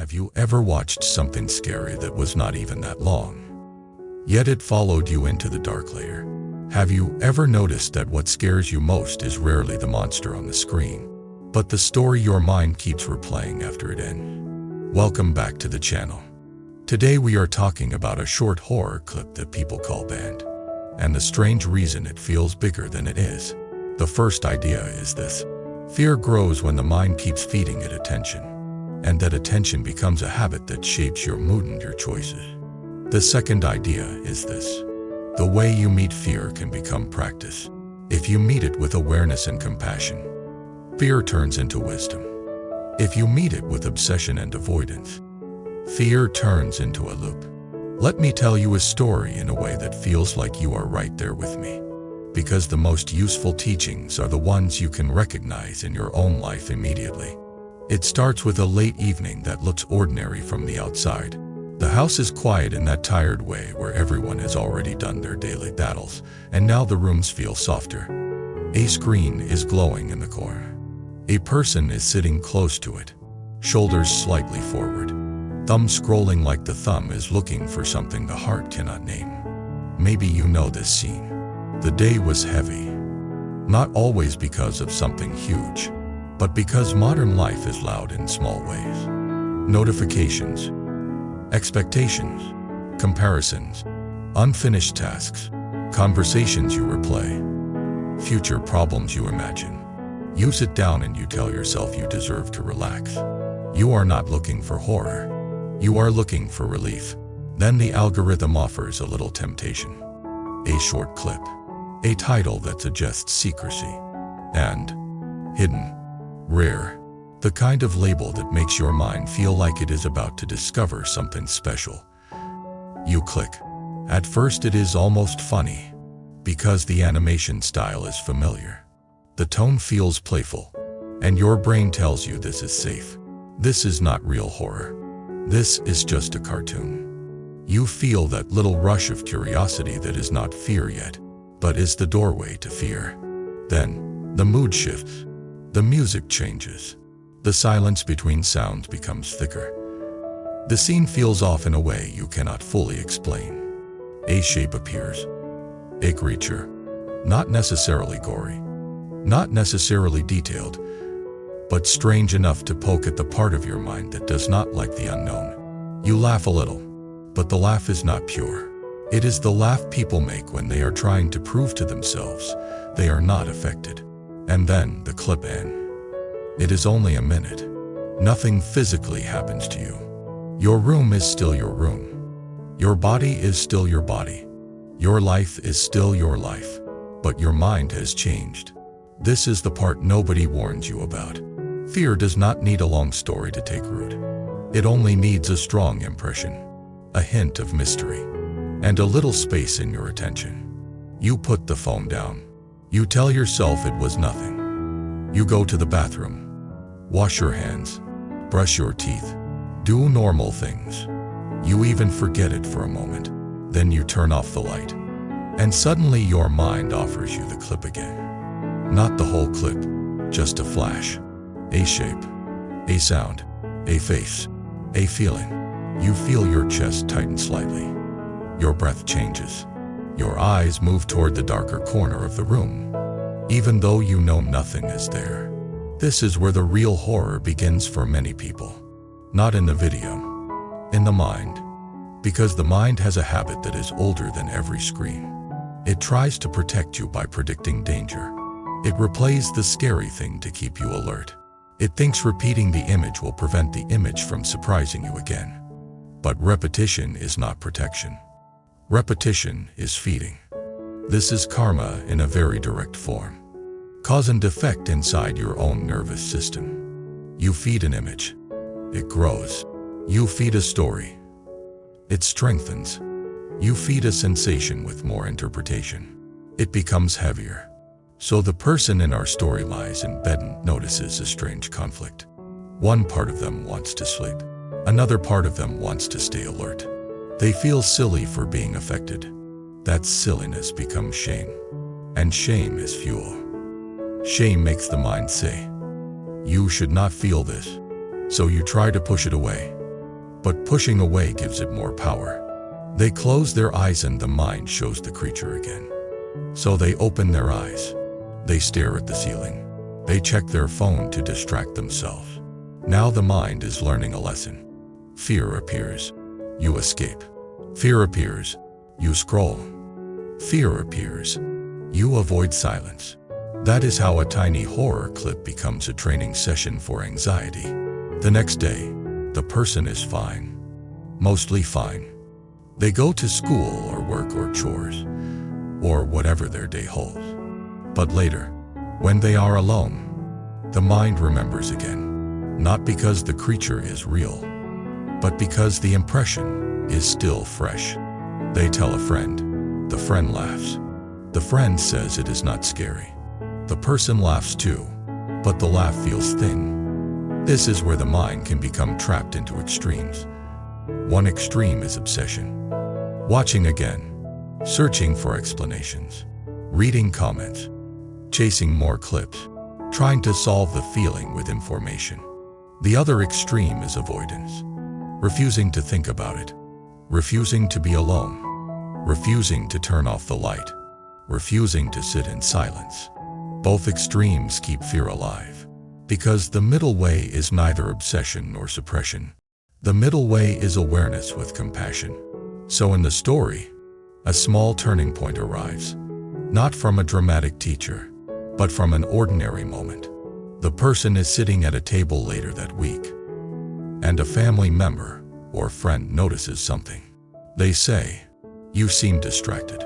Have you ever watched something scary that was not even that long, yet it followed you into the dark later? Have you ever noticed that what scares you most is rarely the monster on the screen, but the story your mind keeps replaying after it ends? Welcome back to the channel. Today we are talking about a short horror clip that people call banned, and the strange reason it feels bigger than it is. The first idea is this: fear grows when the mind keeps feeding it attention, and that attention becomes a habit that shapes your mood and your choices. The second idea is this: the way you meet fear can become practice. If you meet it with awareness and compassion, fear turns into wisdom. If you meet it with obsession and avoidance, fear turns into a loop. Let me tell you a story in a way that feels like you are right there with me, because the most useful teachings are the ones you can recognize in your own life immediately. It starts with a late evening that looks ordinary from the outside. The house is quiet in that tired way where everyone has already done their daily battles, and now the rooms feel softer. A screen is glowing in the corner. A person is sitting close to it, shoulders slightly forward, thumb scrolling like the thumb is looking for something the heart cannot name. Maybe you know this scene. The day was heavy, not always because of something huge, but because modern life is loud in small ways. Notifications, expectations, comparisons, unfinished tasks, conversations you replay, future problems you imagine. You sit down and you tell yourself you deserve to relax. You are not looking for horror. You are looking for relief. Then the algorithm offers a little temptation. A short clip, a title that suggests secrecy, and hidden, rare, the kind of label that makes your mind feel like it is about to discover something special. You click. At first it is almost funny, because the animation style is familiar. The tone feels playful, and your brain tells you this is safe. This is not real horror. This is just a cartoon. You feel that little rush of curiosity that is not fear yet, but is the doorway to fear. Then, the mood shifts. The music changes. The silence between sounds becomes thicker. The scene feels off in a way you cannot fully explain. A shape appears. A creature. Not necessarily gory. Not necessarily detailed, but strange enough to poke at the part of your mind that does not like the unknown. You laugh a little, but the laugh is not pure. It is the laugh people make when they are trying to prove to themselves they are not affected. And then the clip ends. It is only a minute. Nothing physically happens to you. Your room is still your room. Your body is still your body. Your life is still your life. But your mind has changed. This is the part nobody warns you about. Fear does not need a long story to take root. It only needs a strong impression, a hint of mystery, and a little space in your attention. You put the phone down. You tell yourself it was nothing. You go to the bathroom, wash your hands, brush your teeth, do normal things. You even forget it for a moment. Then you turn off the light, and suddenly your mind offers you the clip again. Not the whole clip, just a flash, a shape, a sound, a face, a feeling. You feel your chest tighten slightly. Your breath changes. Your eyes move toward the darker corner of the room, even though you know nothing is there. This is where the real horror begins for many people. Not in the video, in the mind. Because the mind has a habit that is older than every screen. It tries to protect you by predicting danger. It replays the scary thing to keep you alert. It thinks repeating the image will prevent the image from surprising you again. But repetition is not protection. Repetition is feeding. This is karma in a very direct form. Cause and effect inside your own nervous system. You feed an image. It grows. You feed a story. It strengthens. You feed a sensation with more interpretation. It becomes heavier. So the person in our story lies in bed and notices a strange conflict. One part of them wants to sleep. Another part of them wants to stay alert. They feel silly for being affected. That silliness becomes shame. And shame is fuel. Shame makes the mind say, "You should not feel this." So you try to push it away. but pushing away gives it more power. They close their eyes and the mind shows the creature again. So they open their eyes. They stare at the ceiling. They check their phone to distract themselves. Now the mind is learning a lesson. Fear appears. You escape. Fear appears. You scroll. Fear appears. You avoid silence. That is how a tiny horror clip becomes a training session for anxiety. The next day, the person is fine. Mostly fine. They go to school or work or chores, or whatever their day holds. But later, when they are alone, the mind remembers again. Not because the creature is real, but because the impression is still fresh. They tell a friend. The friend laughs. The friend says it is not scary. The person laughs too, but the laugh feels thin. This is where the mind can become trapped into extremes. One extreme is obsession. Watching again, searching for explanations, reading comments, chasing more clips, trying to solve the feeling with information. The other extreme is avoidance, refusing to think about it, refusing to be alone, refusing to turn off the light, refusing to sit in silence. Both extremes keep fear alive, because the middle way is neither obsession nor suppression. The middle way is awareness with compassion. So in the story, a small turning point arrives, not from a dramatic teacher, but from an ordinary moment. The person is sitting at a table later that week, and a family member or friend notices something. They say, "You seem distracted.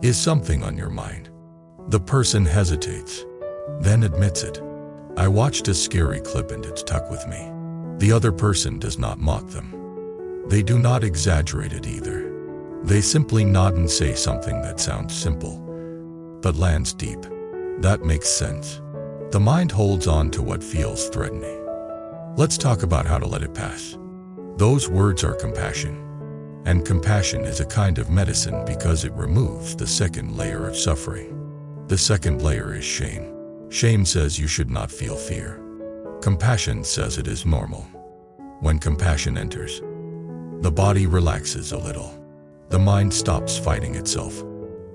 Is something on your mind?" The person hesitates, then admits it. "I watched a scary clip and it stuck with me." The other person does not mock them. They do not exaggerate it either. They simply nod and say something that sounds simple, but lands deep. That makes sense. The mind holds on to what feels threatening. Let's talk about how to let it pass. Those words are compassion. And compassion is a kind of medicine because it removes the second layer of suffering. The second layer is shame. Shame says you should not feel fear. Compassion says it is normal. When compassion enters, the body relaxes a little. The mind stops fighting itself.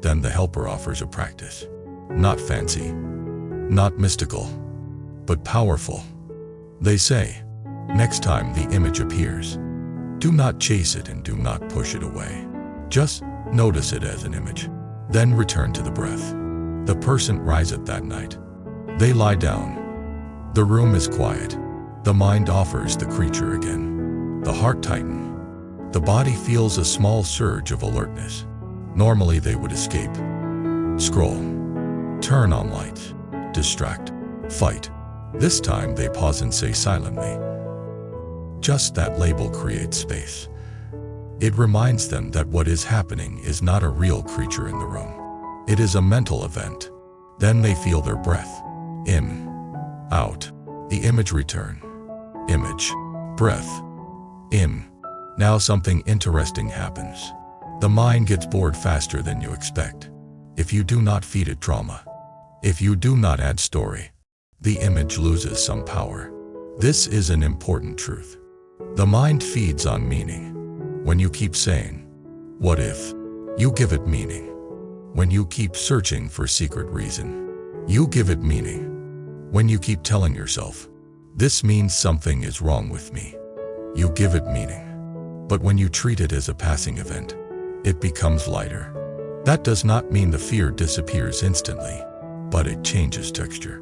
Then the helper offers a practice. Not fancy, not mystical, but powerful. They say, next time the image appears, do not chase it and do not push it away. Just notice it as an image. Then return to the breath. The person rises that night. They lie down. The room is quiet. The mind offers the creature again. The heart tightens. The body feels a small surge of alertness. Normally they would escape, scroll, turn on lights, distract, fight. This time they pause and say silently. Just that label creates space. It reminds them that what is happening is not a real creature in the room. It is a mental event. Then they feel their breath. In, out. The image return. Image, breath, in. Now something interesting happens. The mind gets bored faster than you expect. If you do not feed it drama, if you do not add story, the image loses some power. This is an important truth. The mind feeds on meaning. When you keep saying, "What if?" you give it meaning. When you keep searching for secret reason, you give it meaning. When you keep telling yourself, "This means something is wrong with me," you give it meaning. But when you treat it as a passing event, it becomes lighter. That does not mean the fear disappears instantly, but it changes texture.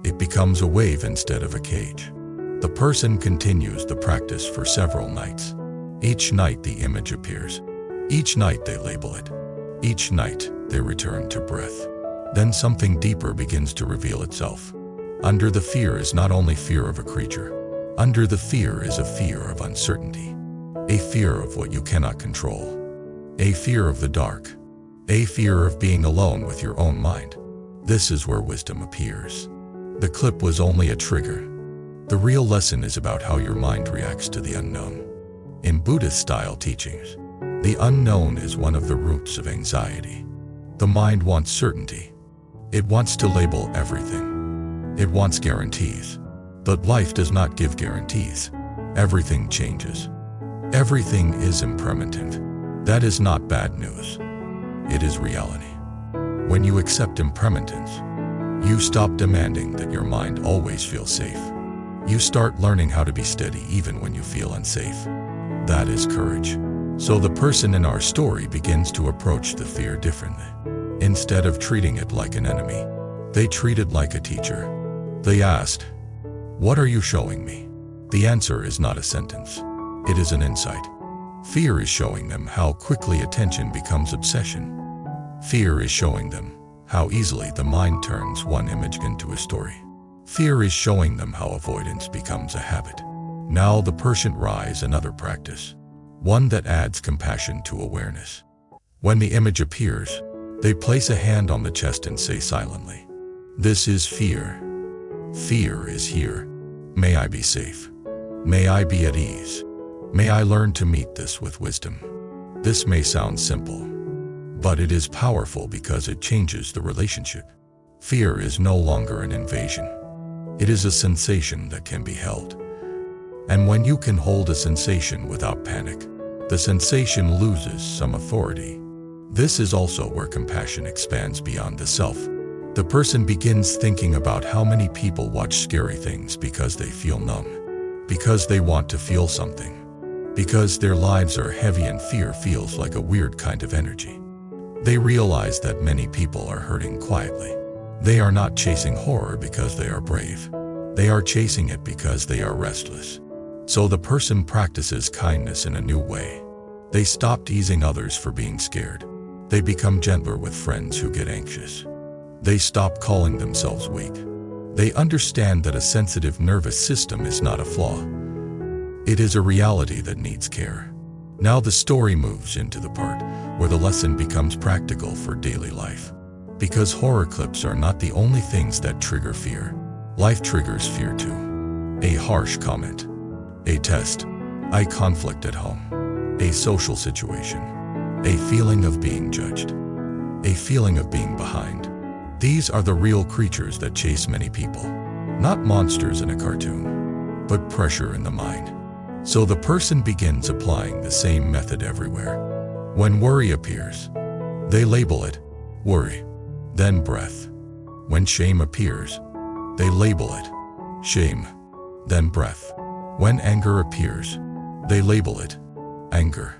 It becomes a wave instead of a cage. The person continues the practice for several nights. Each night the image appears. Each night they label it. Each night they return to breath. Then something deeper begins to reveal itself. Under the fear is not only fear of a creature. Under the fear is a fear of uncertainty. A fear of what you cannot control. A fear of the dark. A fear of being alone with your own mind. This is where wisdom appears. The clip was only a trigger. The real lesson is about how your mind reacts to the unknown. In Buddhist-style teachings, the unknown is one of the roots of anxiety. The mind wants certainty. It wants to label everything. It wants guarantees. But life does not give guarantees. Everything changes. Everything is impermanent. That is not bad news. It is reality. When you accept impermanence, you stop demanding that your mind always feels safe. You start learning how to be steady even when you feel unsafe. That is courage. So the person in our story begins to approach the fear differently. Instead of treating it like an enemy, they treat it like a teacher. They asked, "What are you showing me?" The answer is not a sentence. It is an insight. Fear is showing them how quickly attention becomes obsession. Fear is showing them how easily the mind turns one image into a story. Fear is showing them how avoidance becomes a habit. Now the person tries another practice, one that adds compassion to awareness. When the image appears, they place a hand on the chest and say silently, "This is fear. Fear is here. May I be safe. May I be at ease. May I learn to meet this with wisdom." This may sound simple, but it is powerful because it changes the relationship. Fear is no longer an invasion. It is a sensation that can be held. And when you can hold a sensation without panic, the sensation loses some authority. This is also where compassion expands beyond the self. The person begins thinking about how many people watch scary things because they feel numb, because they want to feel something, because their lives are heavy and fear feels like a weird kind of energy. They realize that many people are hurting quietly. They are not chasing horror because they are brave. They are chasing it because they are restless. So the person practices kindness in a new way. They stop teasing others for being scared. They become gentler with friends who get anxious. They stop calling themselves weak. They understand that a sensitive nervous system is not a flaw. It is a reality that needs care. Now the story moves into the part where the lesson becomes practical for daily life. Because horror clips are not the only things that trigger fear. Life triggers fear too. A harsh comment, a test, a conflict at home, a social situation, a feeling of being judged, a feeling of being behind. These are the real creatures that chase many people. Not monsters in a cartoon, but pressure in the mind. So the person begins applying the same method everywhere. When worry appears, they label it worry, then breath. When shame appears, they label it shame, then breath. When anger appears, they label it anger,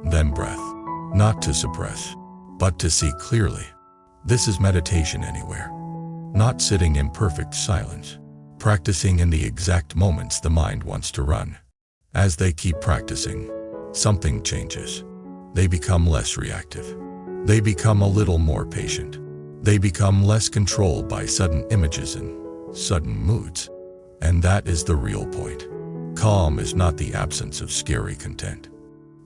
then breath. Not to suppress, but to see clearly. This is meditation anywhere. Not sitting in perfect silence, practicing in the exact moments the mind wants to run. As they keep practicing, something changes. They become less reactive. They become a little more patient. They become less controlled by sudden images and sudden moods. And that is the real point. Calm is not the absence of scary content.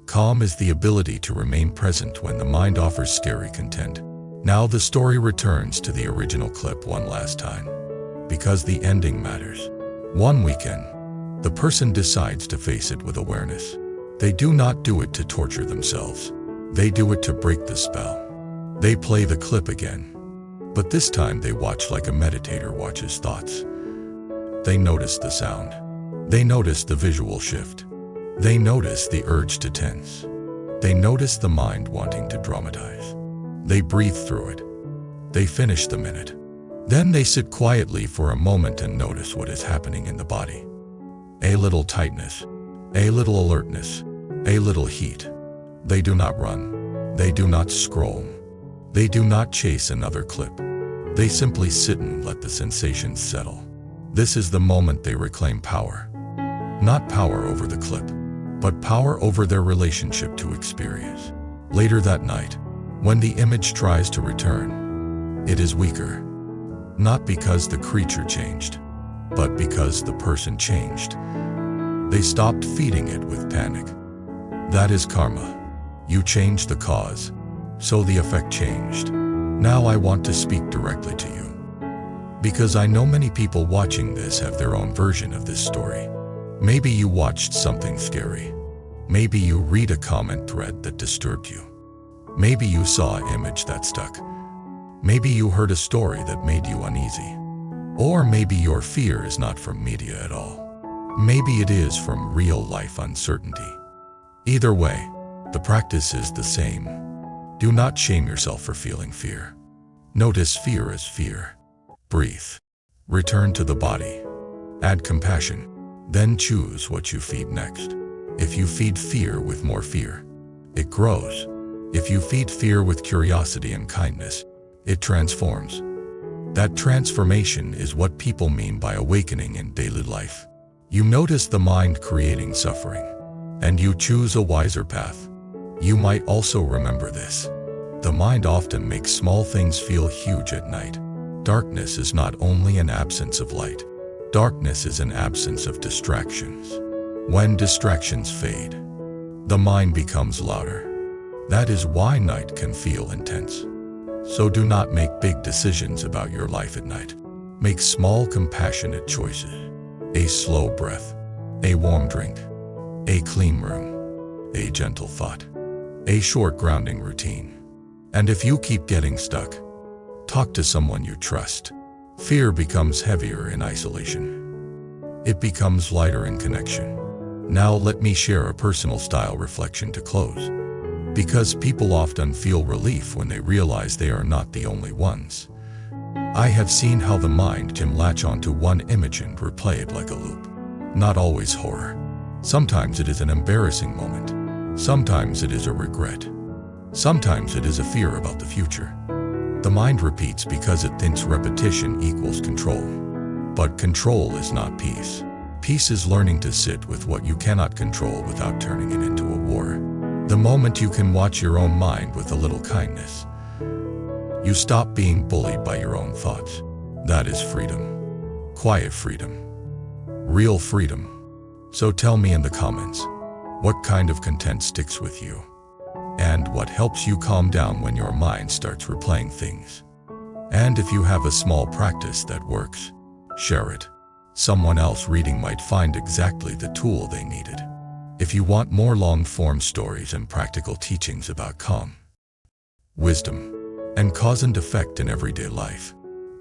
Calm is the ability to remain present when the mind offers scary content. Now the story returns to the original clip one last time. Because the ending matters. One weekend, the person decides to face it with awareness. They do not do it to torture themselves. They do it to break the spell. They play the clip again. But this time they watch like a meditator watches thoughts. They notice the sound. They notice the visual shift. They notice the urge to tense. They notice the mind wanting to dramatize. They breathe through it. They finish the minute. Then they sit quietly for a moment and notice what is happening in the body. A little tightness, a little alertness, a little heat. They do not run. They do not scroll. They do not chase another clip. They simply sit and let the sensations settle. This is the moment they reclaim power. Not power over the clip, but power over their relationship to experience. Later that night, when the image tries to return, it is weaker. Not because the creature changed, but because the person changed. They stopped feeding it with panic. That is karma. You changed the cause, so the effect changed. Now I want to speak directly to you. Because I know many people watching this have their own version of this story. Maybe you watched something scary. Maybe you read a comment thread that disturbed you. Maybe you saw an image that stuck. Maybe you heard a story that made you uneasy. Or maybe your fear is not from media at all. Maybe it is from real-life uncertainty. Either way, the practice is the same. Do not shame yourself for feeling fear. Notice fear as fear. Breathe. Return to the body. Add compassion. Then choose what you feed next. If you feed fear with more fear, it grows. If you feed fear with curiosity and kindness, it transforms. That transformation is what people mean by awakening in daily life. You notice the mind creating suffering, and you choose a wiser path. You might also remember this. The mind often makes small things feel huge at night. Darkness is not only an absence of light. Darkness is an absence of distractions. When distractions fade, the mind becomes louder. That is why night can feel intense. So do not make big decisions about your life at night. Make small, compassionate choices. A slow breath, a warm drink, a clean room, a gentle thought, a short grounding routine. And if you keep getting stuck, talk to someone you trust. Fear becomes heavier in isolation. It becomes lighter in connection. Now let me share a personal style reflection to close. Because people often feel relief when they realize they are not the only ones. I have seen how the mind can latch onto one image and replay it like a loop. Not always horror. Sometimes it is an embarrassing moment. Sometimes it is a regret. Sometimes it is a fear about the future. The mind repeats because it thinks repetition equals control. But control is not peace. Peace is learning to sit with what you cannot control without turning it into a war. The moment you can watch your own mind with a little kindness, you stop being bullied by your own thoughts. That is freedom. Quiet freedom. Real freedom. So tell me in the comments, what kind of content sticks with you? And what helps you calm down when your mind starts replaying things? And if you have a small practice that works, share it. Someone else reading might find exactly the tool they needed. If you want more long-form stories and practical teachings about calm, wisdom, and cause and effect in everyday life,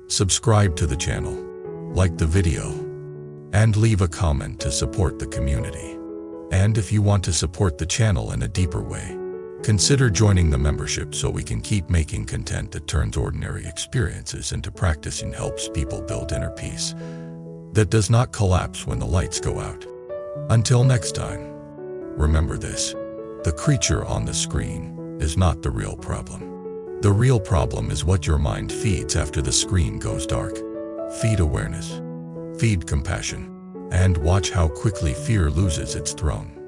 subscribe to the channel, like the video, and leave a comment to support the community. And if you want to support the channel in a deeper way, consider joining the membership so we can keep making content that turns ordinary experiences into practice and helps people build inner peace that does not collapse when the lights go out. Until next time, remember this: the creature on the screen is not the real problem. The real problem is what your mind feeds after the screen goes dark. Feed awareness, feed compassion, and watch how quickly fear loses its throne.